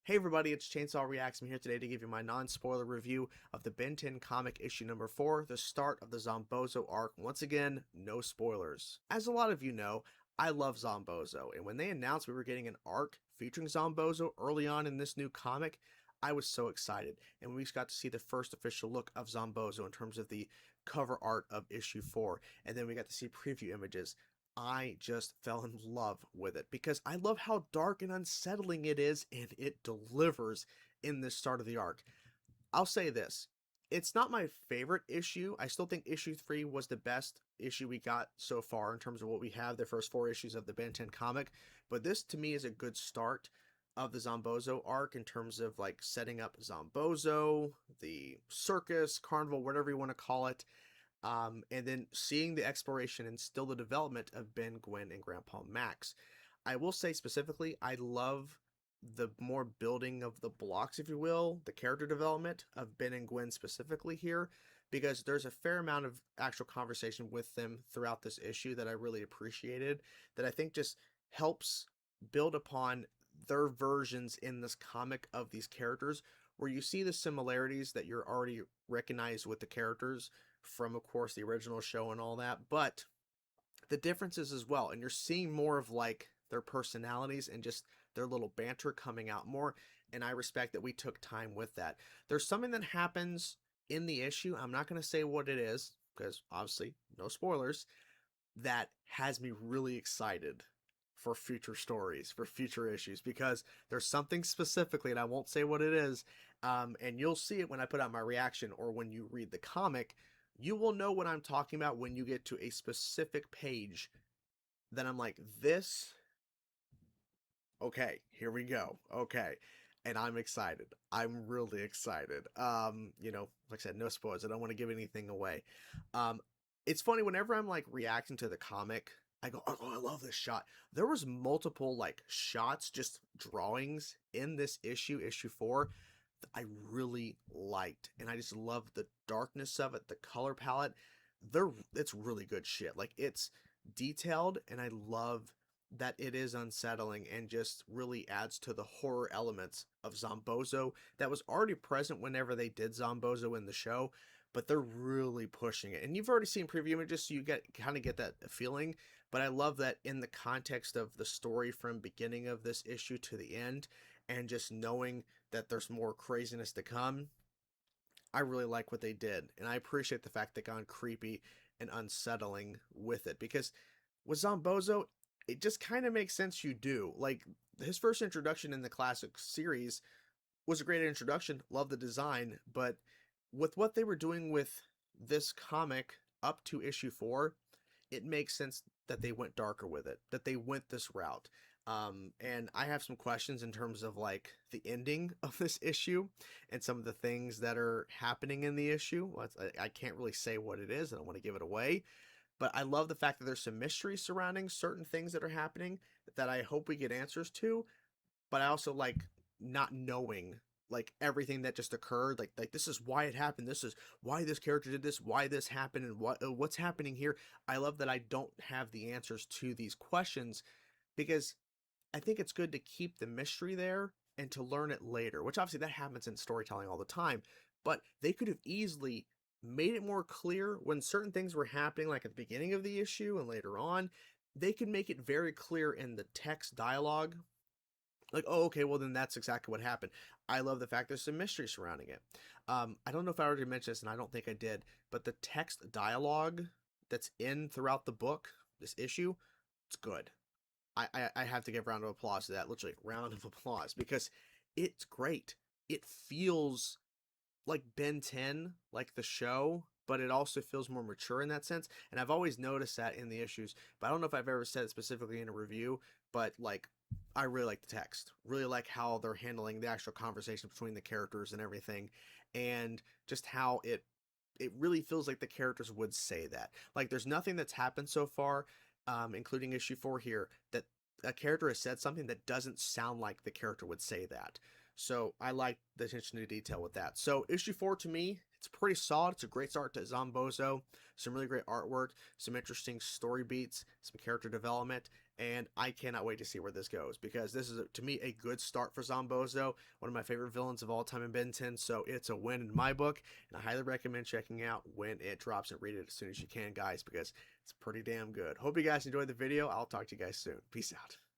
Hey everybody, it's Chainsaw Reacts. I'm here today to give you my non-spoiler review of the Ben 10 comic issue number 4, the start of the ZOMBOZO arc. Once again, no spoilers. As a lot of you know, I love ZOMBOZO, and when they announced we were getting an arc featuring ZOMBOZO early on in this new comic, I was so excited. And we got to see the first official look of ZOMBOZO in terms of the cover art of issue 4, and then we got to see preview images. I just fell in love with it because I love how dark and unsettling it is, and it delivers in this start of the arc. I'll say this. It's not my favorite issue. I still think issue 3 was the best issue we got so far in terms of what we have, the first 4 issues of the Ben 10 comic. But this to me is a good start of the ZOMBOZO arc in terms of like setting up ZOMBOZO, the circus, carnival, whatever you want to call it. And then seeing the exploration and still the development of Ben, Gwen, and Grandpa Max. I will say specifically, I love the more building of the blocks, if you will, the character development of Ben and Gwen specifically here, because there's a fair amount of actual conversation with them throughout this issue that I really appreciated, that I think just helps build upon their versions in this comic of these characters, where you see the similarities that you're already recognized with the characters from, of course, the original show and all that, but the differences as well. And you're seeing more of like their personalities and just their little banter coming out more. And I respect that we took time with that. There's something that happens in the issue. I'm not going to say what it is because obviously no spoilers. That has me really excited for future stories, for future issues, because there's something specifically, and I won't say what it is, and you'll see it when I put out my reaction or when you read the comic. You will know what I'm talking about when you get to a specific page that I'm like, this, okay, here we go, okay. And I'm excited. I'm really excited. Like I said, no spoilers. I don't want to give anything away. Um, it's funny, whenever I'm like reacting to the comic, I go, oh, I love this shot. There was multiple like shots, just drawings in this issue 4, I really liked, and I just love the darkness of it, the color palette. It's really good shit. Like, it's detailed, and I love that it is unsettling and just really adds to the horror elements of ZOMBOZO that was already present whenever they did ZOMBOZO in the show, but they're really pushing it. And you've already seen preview images, so you get that feeling. But I love that in the context of the story from beginning of this issue to the end, and just knowing that there's more craziness to come, I really like what they did. And I appreciate the fact they gone creepy and unsettling with it. Because with ZOMBOZO, it just kind of makes sense you do. Like, his first introduction in the classic series was a great introduction. Love the design. But with what they were doing with this comic up to issue 4, it makes sense that they went darker with it, that they went this route. And I have some questions in terms of like the ending of this issue and some of the things that are happening in the issue. Well, I can't really say what it is. I don't want to give it away, but I love the fact that there's some mystery surrounding certain things that are happening that I hope we get answers to. But I also like not knowing like everything that just occurred, like this is why it happened, this is why this character did this, why this happened, and what's happening here. I love that I don't have the answers to these questions, because I think it's good to keep the mystery there and to learn it later, which obviously that happens in storytelling all the time, but they could have easily made it more clear when certain things were happening, like at the beginning of the issue and later on. They could make it very clear in the text dialogue, like, oh, okay, well then that's exactly what happened. I love the fact there's some mystery surrounding it. I don't know if I already mentioned this, and I don't think I did, but the text dialogue that's in throughout the book, this issue, it's good. I have to give a round of applause to that, literally round of applause, because it's great. It feels like Ben 10, like the show, but it also feels more mature in that sense. And I've always noticed that in the issues, but I don't know if I've ever said it specifically in a review, but like, I really like the text, really like how they're handling the actual conversation between the characters and everything, and just how it really feels like the characters would say that. Like, there's nothing that's happened so far, including issue 4 here, that a character has said something that doesn't sound like the character would say that. So I like the attention to detail with that. So issue 4 to me, it's pretty solid. It's a great start to ZOMBOZO. Some really great artwork, some interesting story beats, some character development, and I cannot wait to see where this goes because this is, to me, a good start for ZOMBOZO, one of my favorite villains of all time in Ben 10, so it's a win in my book, and I highly recommend checking out when it drops and read it as soon as you can, guys, because it's pretty damn good. Hope you guys enjoyed the video. I'll talk to you guys soon. Peace out.